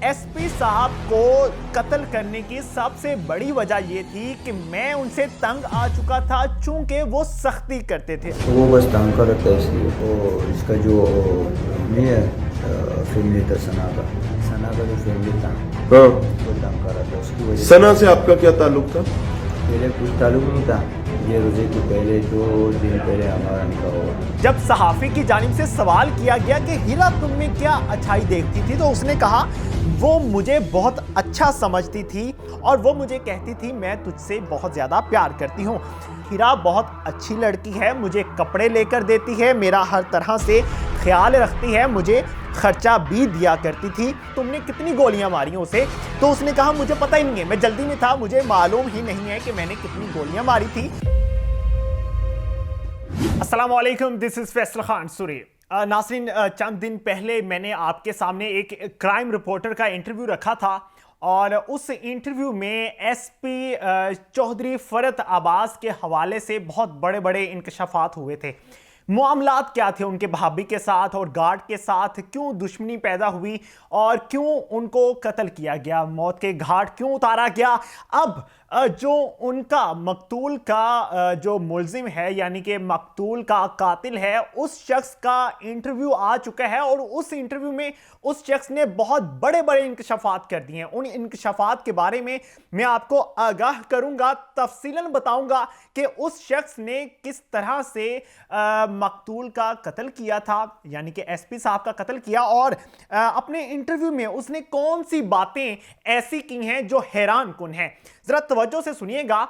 SP साहब को कत्ल करने की सबसे बड़ी वजह ये थी कि मैं उनसे तंग आ चुका था, चूंकि वो सख्ती करते थे। वो बस तंग कर रहा था इसलिए। तो इसका जो नहीं है फैमिली था सना का जो फैमिली था हाँ। वो तंग कर रहा था, उसकी वजह सना से आपका क्या ताल्लुक था? पहले कुछ ताल्लुक नहीं था। ये रोजे के पहले 2 दिन पहले हमारा निकाह हुआ। जब सहाफी की जानिब से सवाल किया गया कि हीरा तुम में क्या अच्छाई देखती थी, तो उसने कहा वो मुझे बहुत अच्छा समझती थी और वो मुझे कहती थी मैं तुझसे बहुत ज़्यादा प्यार करती हूँ। हीरा बहुत अच्छी लड़की है, मुझे कपड़े लेकर देती है, मेरा हर तरह से ख्याल रखती है, मुझे खर्चा भी दिया करती थी। तुमने कितनी गोलियां मारी उसे? तो उसने कहा मुझे पता ही नहीं है, मैं जल्दी में था, मुझे मालूम ही नहीं है कि मैंने कितनी गोलियां मारी थी। अस्सलाम वालेकुम, दिस इज फैसल खान सूरी। नाज़रीन, चंद दिन पहले मैंने आपके सामने एक क्राइम रिपोर्टर का इंटरव्यू रखा था और उस इंटरव्यू में एसपी चौधरी फरत अब्बास के हवाले से बहुत बड़े बड़े इंकशाफात हुए थे। मामलात क्या थे उनके भाभी के साथ और गार्ड के साथ, क्यों दुश्मनी पैदा हुई और क्यों उनको कत्ल किया गया, मौत के घाट क्यों उतारा गया। अब जो उनका मकतूल का जो मुल्जिम है, यानी कि मकतूल का कातिल है, उस शख्स का इंटरव्यू आ चुका है और उस इंटरव्यू में उस शख्स ने बहुत बड़े बड़े इंकशाफात कर दिए हैं। उन इंकशाफात के बारे में मैं आपको आगाह करूंगा, तफसीलन बताऊंगा कि उस शख्स ने किस तरह से मकतूल का कत्ल किया था, यानी कि एसपी साहब का कत्ल किया, और अपने इंटरव्यू में उसने कौन सी बातें ऐसी की हैं जो हैरान कुन हैं। जरा तवज्जो से सुनिएगा।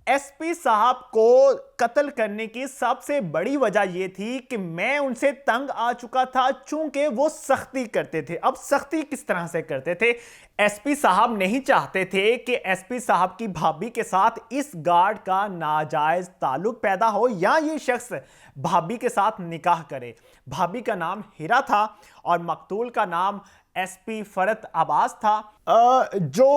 एसपी साहब को कत्ल करने की सबसे बड़ी वजह यह थी कि मैं उनसे तंग आ चुका था, चूंकि वो सख्ती करते थे। अब सख्ती किस तरह से करते थे? एसपी साहब नहीं चाहते थे कि एसपी साहब की भाभी के साथ इस गार्ड का नाजायज ताल्लुक पैदा हो या ये शख्स भाभी के साथ निकाह करे। भाभी का नाम हीरा था और मकतूल का नाम एसपी फरत अब्बास था। जो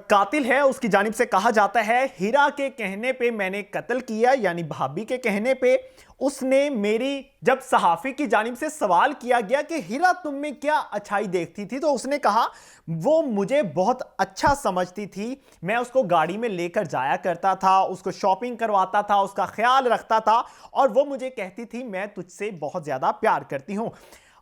कातिल है उसकी जानिब से कहा जाता है हीरा के कहने पे मैंने कत्ल किया, यानी भाभी के कहने पे उसने मेरी, जब सहाफी की जानिब से सवाल किया गया कि हीरा तुम में क्या अच्छाई देखती थी, तो उसने कहा वो मुझे बहुत अच्छा समझती थी, मैं उसको गाड़ी में लेकर जाया करता था, उसको शॉपिंग करवाता था, उसका ख्याल रखता था और वो मुझे कहती थी मैं तुझसे बहुत ज्यादा प्यार करती हूं।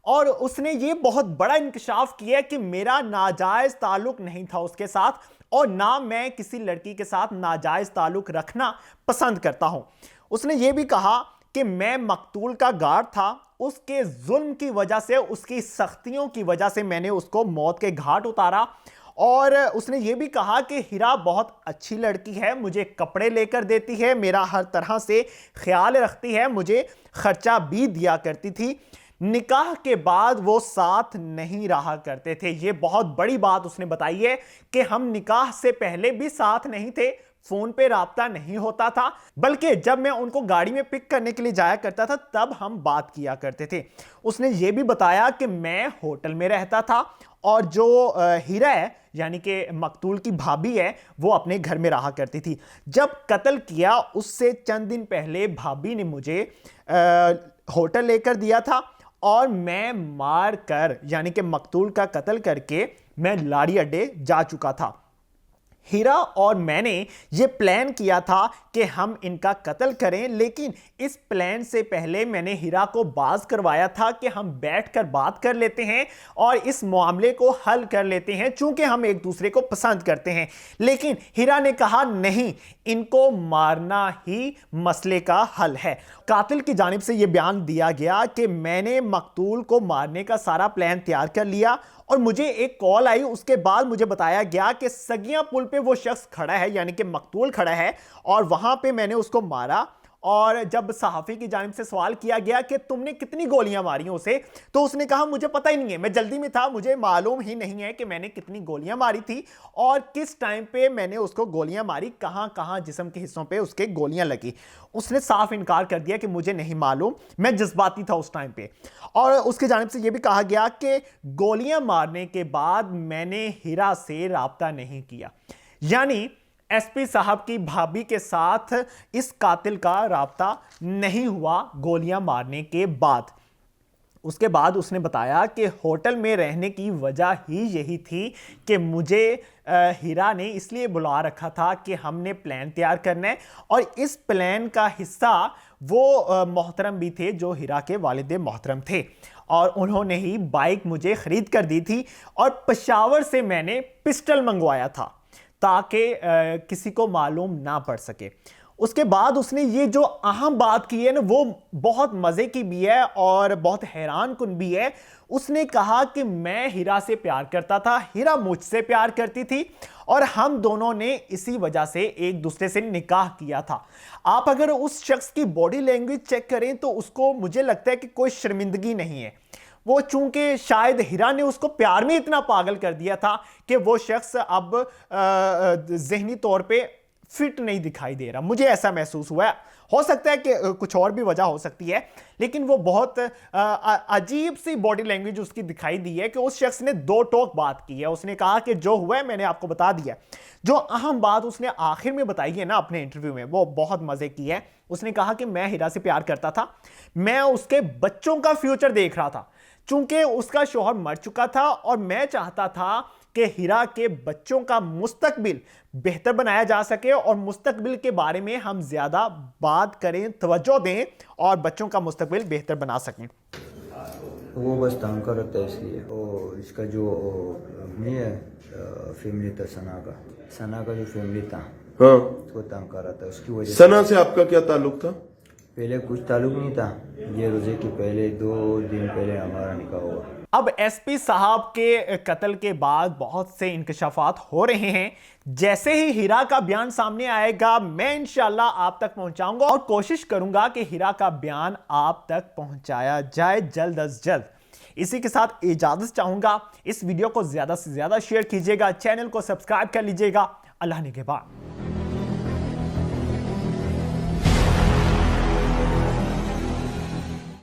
और उसने ये बहुत बड़ा इंकशाफ किया कि मेरा नाजायज ताल्लुक नहीं था उसके साथ और ना मैं किसी लड़की के साथ नाजायज ताल्लुक रखना पसंद करता हूं। उसने ये भी कहा कि मैं मकतूल का गार्ड था, उसके जुल्म की वजह से, उसकी सख्तियों की वजह से मैंने उसको मौत के घाट उतारा। और उसने ये भी कहा कि हीरा बहुत अच्छी लड़की है, मुझे कपड़े लेकर देती है, मेरा हर तरह से ख्याल रखती है, मुझे खर्चा भी दिया करती थी। निकाह के बाद वो साथ नहीं रहा करते थे। ये बहुत बड़ी बात उसने बताई है कि हम निकाह से पहले भी साथ नहीं थे, फोन पे राब्ता नहीं होता था, बल्कि जब मैं उनको गाड़ी में पिक करने के लिए जाया करता था तब हम बात किया करते थे। उसने ये भी बताया कि मैं होटल में रहता था और जो हीरा है, यानी कि मकतूल की भाभी है, वो अपने घर में रहा करती थी। जब कत्ल किया उससे चंद दिन पहले भाभी ने मुझे होटल लेकर दिया था और मैं मार कर, यानी कि मकतूल का कत्ल करके मैं लाड़ी अड्डे जा चुका था। हीरा और मैंने ये प्लान किया था कि हम इनका कत्ल करें, लेकिन इस प्लान से पहले मैंने हीरा को बाज करवाया था कि हम बैठकर बात कर लेते हैं और इस मामले को हल कर लेते हैं, चूंकि हम एक दूसरे को पसंद करते हैं। लेकिन हीरा ने कहा नहीं, इनको मारना ही मसले का हल है। कातिल की जानिब से यह बयान दिया गया कि मैंने मकतूल को मारने का सारा प्लान तैयार कर लिया और मुझे एक कॉल आई, उसके बाद मुझे बताया गया कि सगिया पुल पे वो शख्स खड़ा है, यानी कि मकतूल खड़ा है और वहां पे मैंने उसको मारा। और जब सहाफी की जानिब से सवाल किया गया कि तुमने कितनी गोलियां मारी उसे, तो उसने कहा मुझे पता ही नहीं है, मैं जल्दी में था, मुझे मालूम ही नहीं है कि मैंने कितनी गोलियां मारी थी और किस टाइम पे मैंने उसको गोलियां मारी, कहां कहां जिस्म के हिस्सों पे उसके गोलियां लगी। उसने साफ इनकार कर दिया कि मुझे नहीं मालूम, मैं जज्बाती था उस टाइम पे। और उसकी जानिब से यह भी कहा गया कि गोलियां मारने के बाद मैंने हीरा से राब्ता नहीं किया, यानी एसपी साहब की भाभी के साथ इस कातिल का राब्ता नहीं हुआ गोलियां मारने के बाद। उसके बाद उसने बताया कि होटल में रहने की वजह ही यही थी कि मुझे हीरा ने इसलिए बुला रखा था कि हमने प्लान तैयार करना है, और इस प्लान का हिस्सा वो मोहतरम भी थे जो हीरा के वालिद मोहतरम थे, और उन्होंने ही बाइक मुझे ख़रीद कर दी थी, और पेशावर से मैंने पिस्टल मंगवाया था ताकि किसी को मालूम ना पड़ सके। उसके बाद उसने ये जो अहम बात की है ना, वो बहुत मज़े की भी है और बहुत हैरान कुन भी है। उसने कहा कि मैं हीरा से प्यार करता था, हीरा मुझसे प्यार करती थी, और हम दोनों ने इसी वजह से एक दूसरे से निकाह किया था। आप अगर उस शख्स की बॉडी लैंग्वेज चेक करें तो उसको, मुझे लगता है कि कोई शर्मिंदगी नहीं है। वो चूंकि शायद हीरा ने उसको प्यार में इतना पागल कर दिया था कि वो शख्स अब ज़हनी तौर पे फिट नहीं दिखाई दे रहा। मुझे ऐसा महसूस हुआ है। हो सकता है कि कुछ और भी वजह हो सकती है, लेकिन वो बहुत अजीब सी बॉडी लैंग्वेज उसकी दिखाई दी है कि उस शख्स ने दो टोक बात की है। उसने कहा कि जो हुआ है मैंने आपको बता दिया। जो अहम बात उसने आखिर में बताई है ना अपने इंटरव्यू में, वो बहुत मजे की है। उसने कहा कि मैं हीरा से प्यार करता था, मैं उसके बच्चों का फ्यूचर देख रहा था, चूंकि उसका शौहर मर चुका था, और मैं चाहता था कि हीरा के बच्चों का मुस्तकबिल बेहतर बनाया जा सके, और मुस्तकबिल के बारे में हम ज्यादा बात करें, तवज्जो दें, और बच्चों का मुस्तकबिल बेहतर बना सकें। वो बस तंग करता है इसलिए। वो इसका जो नहीं है फैमिली था, सना का जो फैमिली था, हाँ, उसको तंग कर रहा था। उसकी वजह सना से आपका क्या ताल्लुक था? पहले कुछ ताल्लुक नहीं था। ये रोजे के पहले 2 दिन पहले हमारा निकाह हुआ। अब एसपी साहब के कत्ल के बाद बहुत से इंकशाफात हो रहे हैं। जैसे ही हीरा का बयान सामने आएगा मैं इंशाल्लाह आप तक पहुंचाऊंगा, और कोशिश करूंगा कि हीरा का बयान आप तक पहुंचाया जाए जल्द अज जल्द। इसी के साथ इजाजत चाहूंगा। इस वीडियो को ज्यादा से ज्यादा शेयर कीजिएगा, चैनल को सब्सक्राइब कर लीजिएगा। अल्लाह निगहबान।